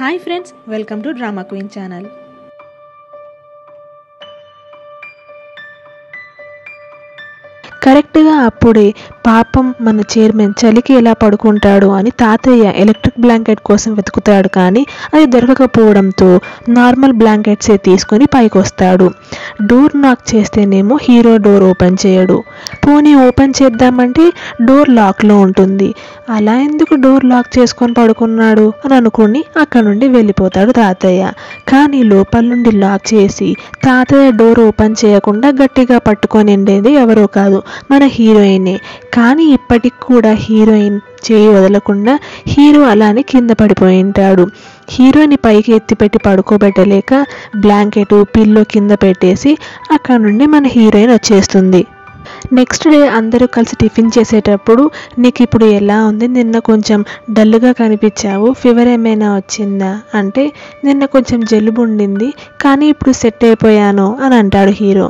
Hi friends, welcome to drama queen channel. కరెక్ట్గా అప్పుడే పాపం మన చైర్మన్ చలికి ఎలా పడుకుంటాడు అని తాతయ్య ఎలక్ట్రిక్ బ్లాంకెట్ కోసం వెతుకుతాడు. కానీ అది దొరకకపోవడంతో నార్మల్ బ్లాంకెట్సే తీసుకొని పైకి వస్తాడు. డోర్ నాక్ చేస్తేనేమో హీరో డోర్ ఓపెన్ చేయడు. పోనీ ఓపెన్ చేద్దామంటే డోర్ లాక్లో ఉంటుంది. అలా ఎందుకు డోర్ లాక్ చేసుకొని పడుకున్నాడు అని అనుకుని అక్కడ నుండి వెళ్ళిపోతాడు తాతయ్య. కానీ లోపల నుండి లాక్ చేసి తాతయ్య డోర్ ఓపెన్ చేయకుండా గట్టిగా పట్టుకొని ఉండేది ఎవరో కాదు, మన హీరోయినే. కానీ ఇప్పటికి కూడా హీరోయిన్ చేయి వదలకుండా హీరో అలానే కింద పడిపోయి ఉంటాడు. హీరోని పైకి ఎత్తిపెట్టి పడుకోబెట్టలేక బ్లాంకెట్ పిల్లో కింద పెట్టేసి అక్కడ నుండి మన హీరోయిన్ వచ్చేస్తుంది. నెక్స్ట్ డే అందరూ కలిసి టిఫిన్ చేసేటప్పుడు, నీకు ఇప్పుడు ఎలా ఉంది? నిన్న కొంచెం డల్గా కనిపించావు, ఫీవర్ ఏమైనా వచ్చిందా అంటే, నిన్న కొంచెం జలుబు ఉండింది కానీ ఇప్పుడు సెట్ అయిపోయాను అని అంటాడు హీరో.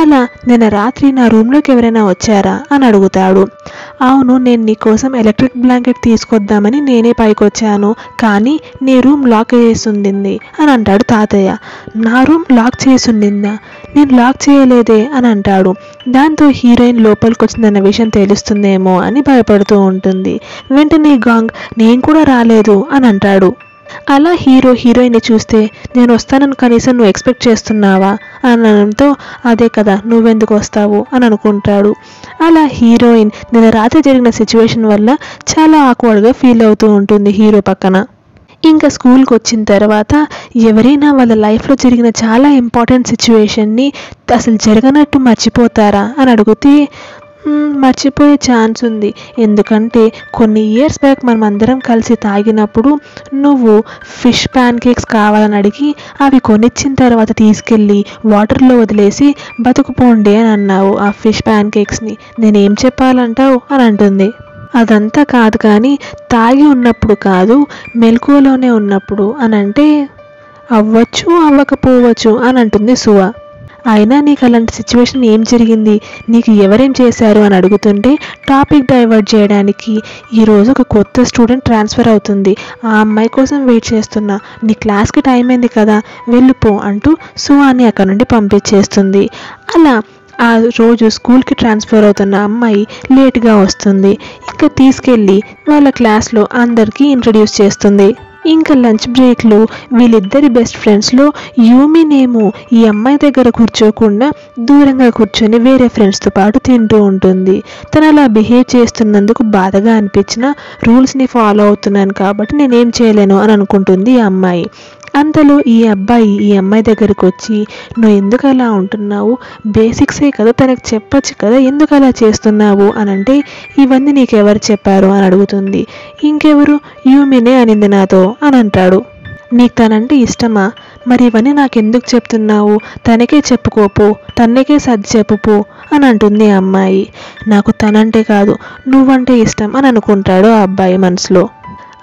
అలా నిన్న రాత్రి నా రూమ్లోకి ఎవరైనా వచ్చారా అని అడుగుతాడు. అవును, నేను నీకోసం ఎలక్ట్రిక్ బ్లాంకెట్ తీసుకొద్దామని నేనే పైకి వచ్చాను, కానీ నీ రూమ్ లాక్ చేసి ఉండింది అని అంటాడు తాతయ్య. నా రూమ్ లాక్ చేసి ఉండిందా? నేను లాక్ చేయలేదే అని అంటాడు. దాంతో హీరోయిన్ లోపలికి వచ్చిందన్న విషయం తెలుస్తుందేమో అని భయపడుతూ ఉంటుంది. వెంటనే గాంగ్, నేను కూడా రాలేదు అని అంటాడు. అలా హీరోయిన్ని చూస్తే, నేను వస్తానని కనీసం నువ్వు ఎక్స్పెక్ట్ చేస్తున్నావా అనడంతో, అదే కదా నువ్వెందుకు వస్తావు అని అనుకుంటాడు. అలా హీరోయిన్ నిన్న రాత్రి జరిగిన సిచ్యువేషన్ వల్ల చాలా ఆక్వర్డ్గా ఫీల్ అవుతూ ఉంటుంది హీరో పక్కన. ఇంకా స్కూల్కి వచ్చిన తర్వాత ఎవరైనా వాళ్ళ లైఫ్లో జరిగిన చాలా ఇంపార్టెంట్ సిచ్యువేషన్ని అసలు జరగనట్టు మర్చిపోతారా అని అడిగితే, మర్చిపోయే ఛాన్స్ ఉంది. ఎందుకంటే కొన్ని ఇయర్స్ బ్యాక్ మనం అందరం కలిసి తాగినప్పుడు నువ్వు ఫిష్ ప్యాన్ కేక్స్ కావాలని అడిగి అవి కొనిచ్చిన తర్వాత తీసుకెళ్ళి వాటర్లో వదిలేసి బతుకుపోండి అని అన్నావు ఆ ఫిష్ ప్యాన్ కేక్స్ని. నేనేం చెప్పాలంటావు అని అంటుంది. అదంతా కాదు, కానీ తాగి ఉన్నప్పుడు కాదు, మెలకువలోనే ఉన్నప్పుడు అని అంటే, అవ్వచ్చు అవ్వకపోవచ్చు అని అంటుంది సువ. అయినా నీకు అలాంటి సిచ్యువేషన్ ఏం జరిగింది, నీకు ఎవరేం చేశారు అని అడుగుతుంటే, టాపిక్ డైవర్ట్ చేయడానికి, ఈరోజు ఒక కొత్త స్టూడెంట్ ట్రాన్స్ఫర్ అవుతుంది, ఆ అమ్మాయి కోసం వెయిట్ చేస్తున్నా, నీ క్లాస్కి టైం అయింది కదా వెళ్ళిపో అంటూ సువాని అక్కడ నుండి పంపించేస్తుంది. అలా ఆ రోజు స్కూల్కి ట్రాన్స్ఫర్ అవుతున్న అమ్మాయి లేట్గా వస్తుంది. ఇంకా తీసుకెళ్ళి వాళ్ళ క్లాస్లో అందరికీ ఇంట్రడ్యూస్ చేస్తుంది. ఇంకా లంచ్ బ్రేక్లో వీళ్ళిద్దరి బెస్ట్ ఫ్రెండ్స్లో యూమినేమో ఈ అమ్మాయి దగ్గర కూర్చోకుండా దూరంగా కూర్చొని వేరే ఫ్రెండ్స్తో పాటు తింటూ ఉంటుంది. తను అలా బిహేవ్ చేస్తున్నందుకు బాధగా అనిపించిన, రూల్స్ని ఫాలో అవుతున్నాను కాబట్టి నేనేం చేయలేను అని అనుకుంటుంది ఈ అమ్మాయి. అంతలో ఈ అబ్బాయి ఈ అమ్మాయి దగ్గరకు వచ్చి, నువ్వు ఎందుకు అలా ఉంటున్నావు, బేసిక్సే కదా తనకు చెప్పచ్చు కదా, ఎందుకు అలా చేస్తున్నావు అని అంటే, ఇవన్నీ నీకు ఎవరు చెప్పారు అని అడుగుతుంది. ఇంకెవరు, యూమినే అనింది నాతో అని అంటాడు. నీకు తనంటే ఇష్టమా? మరి ఇవన్నీ నాకెందుకు చెప్తున్నావు? తనకే చెప్పుకోపో, తనకే సర్ది చెప్పుపో అని అంటుంది ఆ అమ్మాయి. నాకు తనంటే కాదు నువ్వంటే ఇష్టం అని అనుకుంటాడు ఆ అబ్బాయి మనసులో.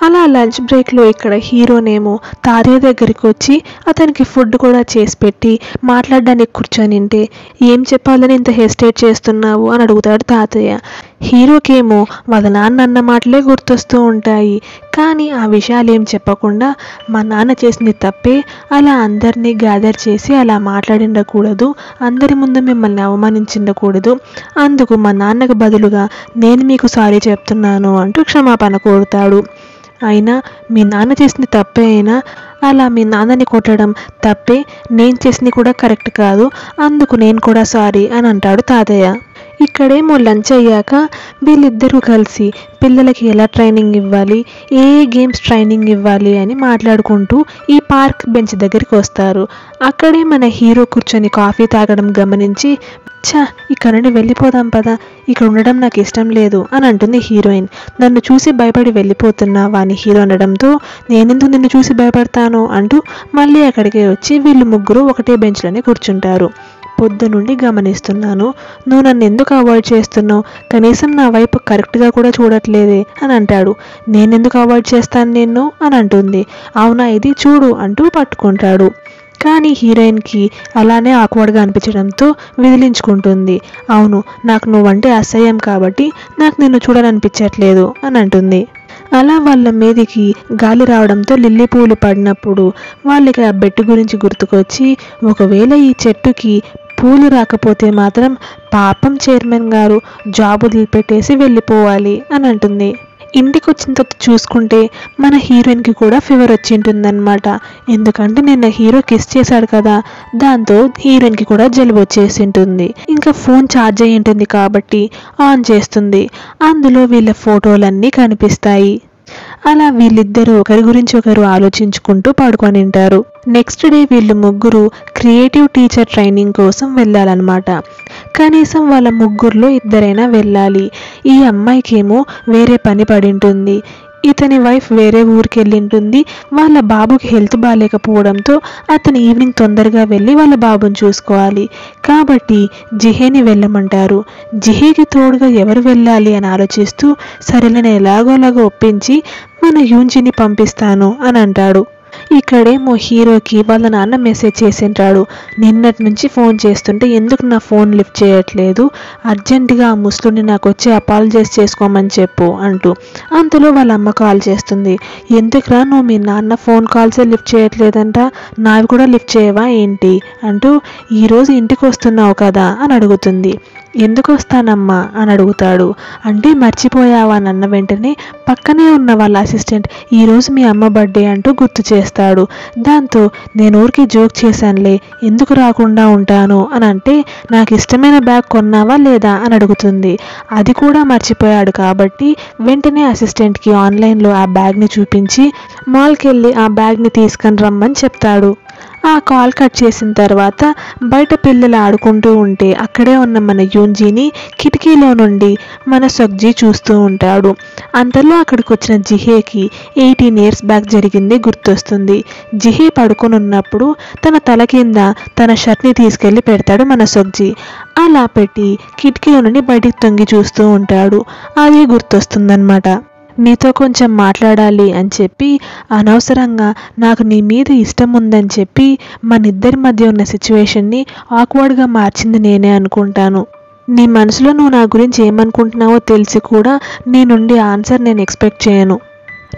అలా లంచ్ బ్రేక్లో ఇక్కడ హీరోనేమో తాతయ్య దగ్గరికి వచ్చి అతనికి ఫుడ్ కూడా చేసి పెట్టి మాట్లాడడానికి కూర్చొనింటే, ఏం చెప్పాలని ఇంత హెసిటేట్ చేస్తున్నావు అని అడుగుతాడు తాతయ్య. హీరోకేమో వాళ్ళ నాన్న అన్న మాటలే గుర్తొస్తూ ఉంటాయి. కానీ ఆ విషయాలు ఏం చెప్పకుండా, మా నాన్న చేసింది తప్పే, అలా అందరినీ గ్యాదర్ చేసి అలా మాట్లాడిండకూడదు, అందరి ముందు మిమ్మల్ని అవమానించిండకూడదు, అందుకు మా నాన్నకు బదులుగా నేను మీకు సారీ చెప్తున్నాను అంటూ క్షమాపణ కోరుతాడు. అయినా మీ నాన్న చేసింది తప్పే అయినా అలా మీ నాన్నని కొట్టడం తప్పే, నేను చేసింది కూడా కరెక్ట్ కాదు, అందుకు నేను కూడా సారీ అని అంటాడు తాతయ్య. ఇక్కడేమో లంచ్ అయ్యాక వీళ్ళిద్దరూ కలిసి పిల్లలకి ఎలా ట్రైనింగ్ ఇవ్వాలి, ఏ గేమ్స్ ట్రైనింగ్ ఇవ్వాలి అని మాట్లాడుకుంటూ ఈ పార్క్ బెంచ్ దగ్గరికి వస్తారు. అక్కడే మన హీరో కూర్చొని కాఫీ తాగడం గమనించి, ఇక్కడ నుండి వెళ్ళిపోదాం పదా, ఇక్కడ ఉండడం నాకు ఇష్టం లేదు అని అంటుంది హీరోయిన్. నన్ను చూసి భయపడి వెళ్ళిపోతున్నావా అని హీరో అనడంతో, నేనెందుకు నిన్ను చూసి భయపడతాను అంటూ మళ్ళీ అక్కడికే వచ్చి వీళ్ళు ముగ్గురు ఒకటే బెంచ్లోనే కూర్చుంటారు. పొద్దు నుండి గమనిస్తున్నాను, నువ్వు నన్ను ఎందుకు అవాయిడ్ చేస్తున్నావు, కనీసం నా వైపు కరెక్ట్గా కూడా చూడట్లేదే అని అంటాడు. నేనెందుకు అవాయిడ్ చేస్తాను నిన్ను అని అంటుంది. అవునా, ఇది చూడు అంటూ పట్టుకుంటాడు. కానీ హీరోయిన్కి అలానే ఆక్వర్డ్గా అనిపించడంతో విదిలించుకుంటుంది. అవును, నాకు నువ్వంటే అసహ్యం కాబట్టి నాకు నిన్ను చూడాలనిపించట్లేదు అని అంటుంది. అలా వాళ్ళ మీదికి గాలి రావడంతో లిల్లీ పూలు పడినప్పుడు వాళ్ళకి ఆ బెట్టు గురించి గుర్తుకొచ్చి, ఒకవేళ ఈ చెట్టుకి పూలు రాకపోతే మాత్రం పాపం చైర్మన్ గారు జాబ్ వదిలిపెట్టేసి వెళ్ళిపోవాలి అని అంటుంది. ఇంటికి వచ్చిన తర్వాత చూసుకుంటే మన హీరోయిన్కి కూడా ఫీవర్ వచ్చి ఉంటుందన్నమాట. ఎందుకంటే నిన్న హీరో కిస్ చేశాడు కదా, దాంతో హీరోయిన్కి కూడా జలుబు వచ్చేసి ఉంటుంది. ఇంకా ఫోన్ ఛార్జ్ అయ్యి ఉంటుంది కాబట్టి ఆన్ చేస్తుంది. అందులో వీళ్ళ ఫోటోలన్నీ కనిపిస్తాయి. అలా వీళ్ళిద్దరూ ఒకరి గురించి ఒకరు ఆలోచించుకుంటూ పడుకొని ఉంటారు. నెక్స్ట్ డే వీళ్ళు ముగ్గురు క్రియేటివ్ టీచర్ ట్రైనింగ్ కోసం వెళ్ళాలన్నమాట. కనీసం వాళ్ళ ముగ్గురులో ఇద్దరైనా వెళ్ళాలి. ఈ అమ్మాయికేమో వేరే పని పడి ఉంటుంది, ఇతని వైఫ్ వేరే ఊరికి వెళ్ళింటుంది. వాళ్ళ బాబుకి హెల్త్ బాగాలేకపోవడంతో అతను ఈవినింగ్ తొందరగా వెళ్ళి వాళ్ళ బాబుని చూసుకోవాలి. కాబట్టి జిహేని వెళ్ళమంటారు. జిహేకి తోడుగా ఎవరు వెళ్ళాలి అని ఆలోచిస్తూ, సరేలే ఎలాగోలాగో ఒప్పించి మన యూన్జిని పంపిస్తాను అని అంటాడు. ఇక్కడేమో హీరోకి వాళ్ళ నాన్న మెసేజ్ చేసింటాడు, నిన్నటి నుంచి ఫోన్ చేస్తుంటే ఎందుకు నా ఫోన్ లిఫ్ట్ చేయట్లేదు, అర్జెంటుగా ఆ ముస్లింని నాకు వచ్చి అపాలజైజ్ చేసుకోమని చెప్పు అంటూ. అంతలో వాళ్ళ అమ్మ కాల్ చేస్తుంది. ఎందుకురా నువ్వు మీ నాన్న ఫోన్ కాల్సే లిఫ్ట్ చేయట్లేదంట, నావి కూడా లిఫ్ట్ చేయవా ఏంటి అంటూ, ఈరోజు ఇంటికి వస్తున్నావు కదా అని అడుగుతుంది. ఎందుకు వస్తానమ్మా అని అడుగుతాడు. అంటే మర్చిపోయావా అని అన్న వెంటనే పక్కనే ఉన్న వాళ్ళ అసిస్టెంట్ ఈరోజు మీ అమ్మ బర్త్డే అంటూ గుర్తు చేస్తాడు. దాంతో నేను ఊరికి జోక్ చేశానులే, ఎందుకు రాకుండా ఉంటాను అని అంటే, నాకు ఇష్టమైన బ్యాగ్ కొన్నావా లేదా అని అడుగుతుంది. అది కూడా మర్చిపోయాడు కాబట్టి వెంటనే అసిస్టెంట్కి ఆన్లైన్లో ఆ బ్యాగ్ని చూపించి మాల్కి వెళ్ళి ఆ బ్యాగ్ని తీసుకొని రమ్మని చెప్తాడు. ఆ కాల్ కట్ చేసిన తర్వాత బయట పిల్లలు ఆడుకుంటూ ఉంటే అక్కడే ఉన్న మన యూన్జీని కిటికీలో నుండి మన సగ్జీ చూస్తూ ఉంటాడు. అంతలో అక్కడికి వచ్చిన జిహేకి 18 years బ్యాక్ జరిగింది గుర్తొస్తుంది. జిహే పడుకొని ఉన్నప్పుడు తన తల కింద తన షర్ట్ని తీసుకెళ్ళి పెడతాడు మన సగ్జీ. అలా పెట్టి కిటికీలో నుండి బయటికి తొంగి చూస్తూ ఉంటాడు. అది గుర్తొస్తుందన్నమాట. నీతో కొంచెం మాట్లాడాలి అని చెప్పి అనవసరంగా నాకు నీ మీద ఇష్టం ఉందని చెప్పి మన ఇద్దరి మధ్య ఉన్న సిచ్యువేషన్ని ఆక్వర్డ్గా మార్చింది నేనే అనుకుంటాను. నీ మనసులో నువ్వు నా గురించి ఏమనుకుంటున్నావో తెలిసి కూడా నీ నుండి ఆన్సర్ నేను ఎక్స్పెక్ట్ చేయను.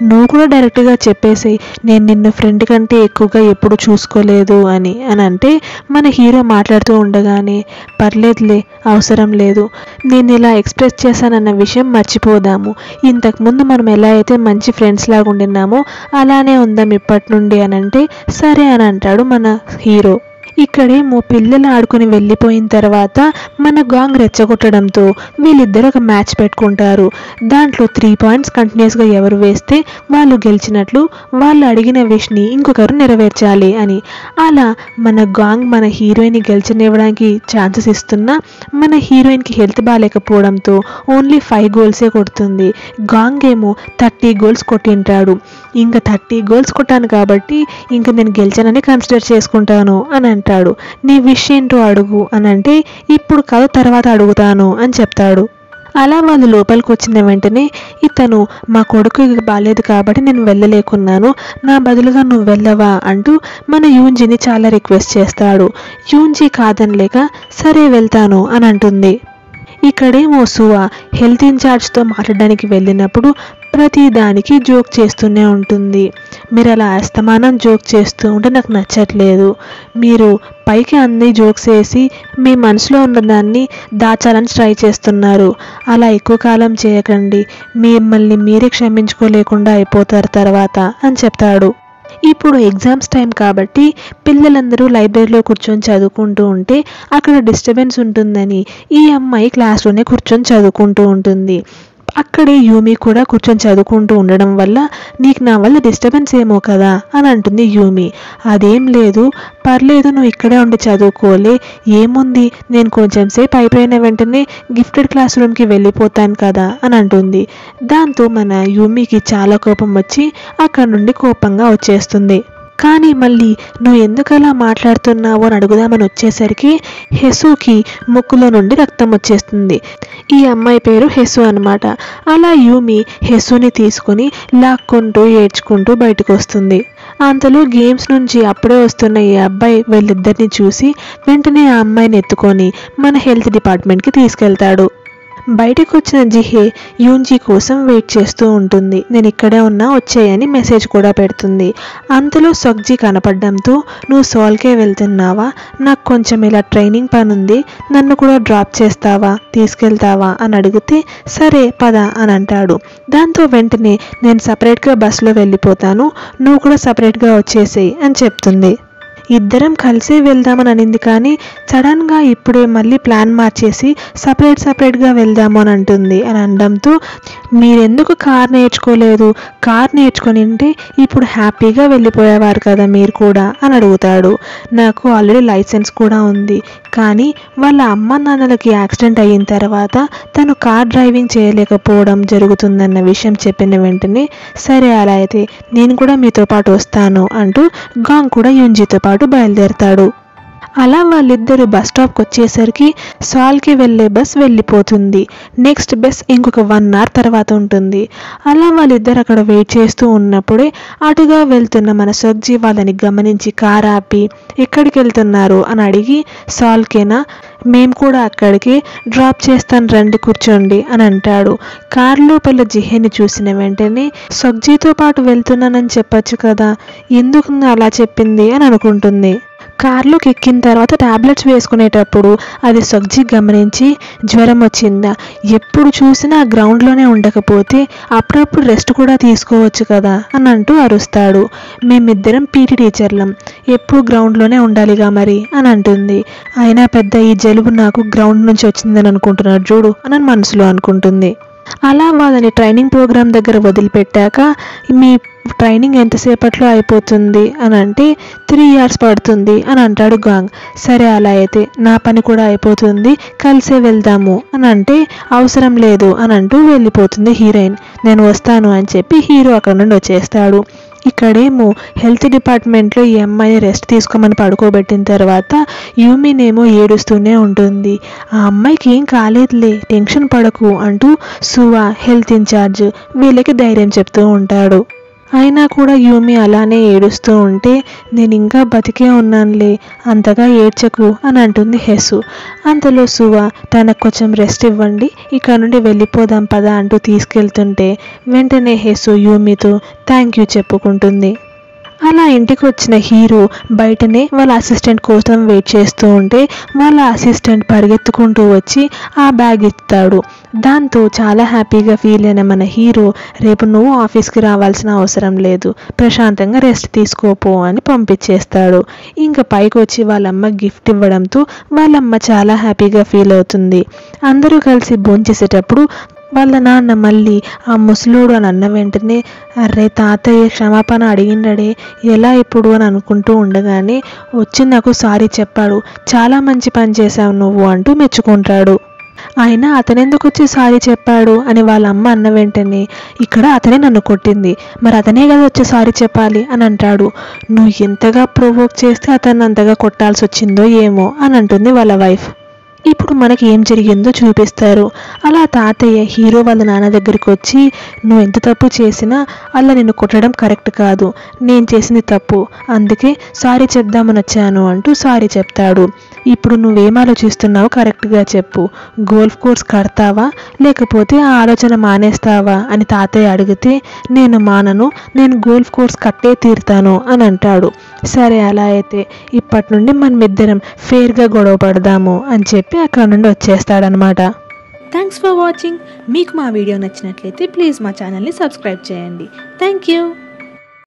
నువ్వు కూడా డైరెక్ట్గా చెప్పేసి నేను నిన్ను ఫ్రెండ్ కంటే ఎక్కువగా ఎప్పుడు చూసుకోలేదు అని అంటే మన హీరో మాట్లాడుతూ ఉండగానే పర్లేదులే అవసరం లేదు, నేను ఇలా ఎక్స్ప్రెస్ చేశానన్న విషయం మర్చిపోదాము, ఇంతకుముందు మనం ఎలా అయితే మంచి ఫ్రెండ్స్ లాగా ఉండినామో అలానే ఉందాం ఇప్పటి నుండి అని అంటే సరే అని అంటాడు మన హీరో. ఇక్కడేమో పిల్లలు ఆడుకుని వెళ్ళిపోయిన తర్వాత మన గాంగ్ రెచ్చగొట్టడంతో వీళ్ళిద్దరు ఒక మ్యాచ్ పెట్టుకుంటారు. దాంట్లో 3 points కంటిన్యూస్గా ఎవరు వేస్తే వాళ్ళు గెలిచినట్లు, వాళ్ళు అడిగిన విష్ని ఇంకొకరు నెరవేర్చాలి అని. అలా మన గాంగ్ మన హీరోయిన్ని గెలిచనివ్వడానికి ఛాన్సెస్ ఇస్తున్నా మన హీరోయిన్కి హెల్త్ బాగాలేకపోవడంతో ఓన్లీ 5 goalsే కొడుతుంది. గాంగ్ ఏమో 30 goals కొట్టింటాడు. ఇంకా 30 goals కొట్టాను కాబట్టి ఇంకా నేను గెలిచానని కన్సిడర్ చేసుకుంటాను అని అంటాడు. నీ విష్ ఏంటో అడుగు అని అంటే, ఇప్పుడు కాదు తర్వాత అడుగుతాను అని చెప్తాడు. అలా వాళ్ళు లోపలికి వచ్చిన వెంటనే ఇతను మా కొడుకు బాగాలేదు కాబట్టి నేను వెళ్ళలేకున్నాను, నా బదులుగా నువ్వు వెళ్ళవా అంటూ మన యూన్జీని చాలా రిక్వెస్ట్ చేస్తాడు. యూన్జీ కాదనలేక సరే వెళ్తాను అని అంటుంది. ఇక్కడేమో సువా హెల్త్ ఇన్ఛార్జ్తో మాట్లాడడానికి వెళ్ళినప్పుడు ప్రతి దానికి జోక్ చేస్తూనే ఉంటుంది. మీరు అలా అస్తమానం జోక్ చేస్తూ ఉంటే నాకు నచ్చట్లేదు, మీరు పైకి అన్ని జోక్స్ వేసి మీ మనసులో ఉన్నదాన్ని దాచాలని ట్రై చేస్తున్నారు, అలా ఎక్కువ కాలం చేయకండి, మిమ్మల్ని మీరే క్షమించుకోలేకుండా అయిపోతారు తర్వాత అని చెప్తాడు. ఇప్పుడు ఎగ్జామ్స్ టైం కాబట్టి పిల్లలందరూ లైబ్రరీలో కూర్చొని చదువుకుంటూ ఉంటే అక్కడ డిస్టర్బెన్స్ ఉంటుందని ఈ అమ్మాయి క్లాస్లోనే కూర్చొని చదువుకుంటూ ఉంటుంది. అక్కడే యూమి కూడా కూర్చొని చదువుకుంటూ ఉండడం వల్ల నీకు నా వల్ల డిస్టర్బెన్స్ ఏమో కదా అని అంటుంది యూమి. అదేం లేదు, పర్లేదు, నువ్వు ఇక్కడే ఉండి చదువుకోలే, ఏముంది, నేను కొంచెం సేపు అయిపోయిన వెంటనే గిఫ్టెడ్ క్లాస్ రూమ్కి వెళ్ళిపోతాను కదా అని అంటుంది. దాంతో మన యూమికి చాలా కోపం వచ్చి అక్కడ నుండి కోపంగా వచ్చేస్తుంది. కానీ మళ్ళీ నువ్వు ఎందుకలా మాట్లాడుతున్నావు అని అడుగుదామని వచ్చేసరికి హెసుకి ముక్కులో నుండి రక్తం వచ్చేస్తుంది. ఈ అమ్మాయి పేరు హెసు అనమాట. అలా యూమి హెసుని తీసుకొని లాక్కుంటూ ఏడ్చుకుంటూ బయటకు వస్తుంది. అంతలో గేమ్స్ నుంచి అప్పుడే వస్తున్న ఈ అబ్బాయి వీళ్ళిద్దరిని చూసి వెంటనే ఆ అమ్మాయిని ఎత్తుకొని మన హెల్త్ డిపార్ట్మెంట్కి తీసుకెళ్తాడు. బయటకు వచ్చిన జిహే యూన్జీ కోసం వెయిట్ చేస్తూ ఉంటుంది. నేను ఇక్కడే ఉన్నా వచ్చేయని మెసేజ్ కూడా పెడుతుంది. అంతలో సొగ్జీ కనపడడంతో నువ్వు సోల్కే వెళ్తున్నావా, నాకు కొంచెం ఇలా ట్రైనింగ్ పని ఉంది, నన్ను కూడా డ్రాప్ చేస్తావా, తీసుకెళ్తావా అని అడిగితే సరే పద అని అంటాడు. దాంతో వెంటనే నేను సపరేట్గా బస్సులో వెళ్ళిపోతాను, నువ్వు కూడా సపరేట్గా వచ్చేసేయి అని చెప్తుంది. ఇద్దరం కలిసే వెళ్దామని అనింది కానీ సడన్గా ఇప్పుడే మళ్ళీ ప్లాన్ మార్చేసి సపరేట్గా వెళ్దాము అని అంటుంది. అని అనడంతో మీరెందుకు కార్ నేర్చుకోలేదు, కార్ నేర్చుకొని ఉంటే ఇప్పుడు హ్యాపీగా వెళ్ళిపోయేవారు కదా మీరు కూడా అని అడుగుతాడు. నాకు ఆల్రెడీ లైసెన్స్ కూడా ఉంది, కానీ వాళ్ళ అమ్మ నాన్నలకి యాక్సిడెంట్ అయిన తర్వాత తను కార్ డ్రైవింగ్ చేయలేకపోవడం జరుగుతుందన్న విషయం చెప్పిన వెంటనే సరే అలా అయితే నేను కూడా మీతో పాటు వస్తాను అంటూ గాంగ్ కూడా యూన్జీతో పాటు బయలుదేరతాడు. అలా వాళ్ళిద్దరు బస్ స్టాప్కి వచ్చేసరికి సాల్కి వెళ్ళే బస్ వెళ్ళిపోతుంది. నెక్స్ట్ బస్ ఇంకొక 1 hour తర్వాత ఉంటుంది. అలా వాళ్ళిద్దరు అక్కడ వెయిట్ చేస్తూ ఉన్నప్పుడే అటుగా వెళ్తున్న మన సొగ్జీ వాళ్ళని గమనించి కార్ ఆపి ఎక్కడికి వెళ్తున్నారు అని అడిగి సాల్కేనా, మేము కూడా అక్కడికి డ్రాప్ చేస్తాను రండి కూర్చోండి అని అంటాడు. కార్ లోపల జిహేని చూసిన వెంటనే సొగ్జీతో పాటు వెళ్తున్నానని చెప్పచ్చు కదా, ఎందుకు అలా చెప్పింది అని అనుకుంటుంది. కార్లోకి ఎక్కిన తర్వాత టాబ్లెట్స్ వేసుకునేటప్పుడు అది సొగ్జీ గమనించి జ్వరం వచ్చిందా, ఎప్పుడు చూసినా గ్రౌండ్లోనే ఉండకపోతే అప్పుడప్పుడు రెస్ట్ కూడా తీసుకోవచ్చు కదా అని అంటూ అరుస్తాడు. మేమిద్దరం పీటీ టీచర్లం, ఎప్పుడు గ్రౌండ్లోనే ఉండాలిగా మరి అని అంటుంది. అయినా పెద్ద ఈ జలుబు నాకు గ్రౌండ్ నుంచి వచ్చిందని అనుకుంటున్నాడు చూడు అని మనసులో అనుకుంటుంది. అలా వాళ్ళని ట్రైనింగ్ ప్రోగ్రామ్ దగ్గర వదిలిపెట్టాక మీ ట్రైనింగ్ ఎంతసేపట్లో అయిపోతుంది అని అంటే 3 hours పడుతుంది అని అంటాడు గాంగ్. సరే అలా అయితే నా పని కూడా అయిపోతుంది, కలిసే వెళ్దాము అని అంటే అవసరం లేదు అని అంటూ వెళ్ళిపోతుంది హీరోయిన్. నేను వస్తాను అని చెప్పి హీరో అక్కడ నుండి వచ్చేస్తాడు. ఇక్కడేమో హెల్త్ డిపార్ట్మెంట్లో ఈ అమ్మాయిని రెస్ట్ తీసుకోమని పడుకోబెట్టిన తర్వాత యూమినేమో ఏడుస్తూనే ఉంటుంది. ఆ అమ్మాయికి ఏం కాలేదులే, టెన్షన్ పడకు అంటూ సువా హెల్త్ ఇన్ఛార్జ్ వీళ్ళకి ధైర్యం చెప్తూ ఉంటాడు. అయినా కూడా యూమి అలానే ఏడుస్తూ ఉంటే నేను ఇంకా బతికే ఉన్నానులే, అంతగా ఏడ్చకు అని అంటుంది హెసు. అంతలో సువా తనకు కొంచెం రెస్ట్ ఇవ్వండి, ఇక్కడ నుండి వెళ్ళిపోదాం పదా అంటూ తీసుకెళ్తుంటే వెంటనే హెసు యూమితో థ్యాంక్ యూ చెప్పుకుంటుంది. అలా ఇంటికి వచ్చిన హీరో బయటనే వాళ్ళ అసిస్టెంట్ కోసం వెయిట్ చేస్తూ ఉంటే వాళ్ళ అసిస్టెంట్ పరిగెత్తుకుంటూ వచ్చి ఆ బ్యాగ్ ఇస్తాడు. దాంతో చాలా హ్యాపీగా ఫీల్ అయిన మన హీరో రేపు నువ్వు ఆఫీస్కి రావాల్సిన అవసరం లేదు, ప్రశాంతంగా రెస్ట్ తీసుకోపో అని పంపించేస్తాడు. ఇంకా పైకి వచ్చి వాళ్ళమ్మ గిఫ్ట్ ఇవ్వడంతో వాళ్ళమ్మ చాలా హ్యాపీగా ఫీల్ అవుతుంది. అందరూ కలిసి భోంచేసేటప్పుడు వాళ్ళ నాన్న మళ్ళీ ఆ ముసలోడు అని అన్న వెంటనే అర్రే తాతయ్య క్షమాపణ అడిగిండడే ఎలా ఇప్పుడు అని అనుకుంటూ ఉండగానే వచ్చి నాకు సారీ చెప్పాడు, చాలా మంచి పని చేశావు నువ్వు అంటూ మెచ్చుకుంటాడు. అయినా అతనెందుకు వచ్చి సారీ చెప్పాడు అని వాళ్ళ అమ్మ అన్న వెంటనే ఇక్కడ అతనే నన్ను కొట్టింది, మరి అతనే కదా వచ్చి సారీ చెప్పాలి అని అంటాడు. నువ్వు ఎంతగా ప్రొవోక్ చేస్తే అతన్ని అంతగా కొట్టాల్సి వచ్చిందో ఏమో అని అంటుంది వాళ్ళ వైఫ్. ఇప్పుడు మనకి ఏం జరిగిందో చూపిస్తారు. అలా తాతయ్య హీరో వాళ్ళ నాన్న దగ్గరికి వచ్చి నువ్వు ఎంత తప్పు చేసినా అలా నిన్ను కొట్టడం కరెక్ట్ కాదు, నేను చేసింది తప్పు, అందుకే సారీ చెప్దామని వచ్చాను అంటూ సారీ చెప్తాడు. ఇప్పుడు నువ్వేం ఆలోచిస్తున్నావో కరెక్ట్గా చెప్పు, గోల్ఫ్ కోర్స్ కడతావా లేకపోతే ఆ ఆలోచన మానేస్తావా అని తాతయ్య అడిగితే నేను మానను, నేను గోల్ఫ్ కోర్స్ కట్టే తీరుతాను అని అంటాడు. సరే అలా అయితే ఇప్పటి నుండి మనమిద్దరం ఫేర్గా గొడవ పడదాము అని చెప్పి అక్కడ నుండి వచ్చేస్తాడనమాట. Thanks for watching. మీకు మా వీడియో నచ్చినట్లయితే ప్లీజ్ మా ఛానల్ని సబ్స్క్రైబ్ చేయండి. Thank you.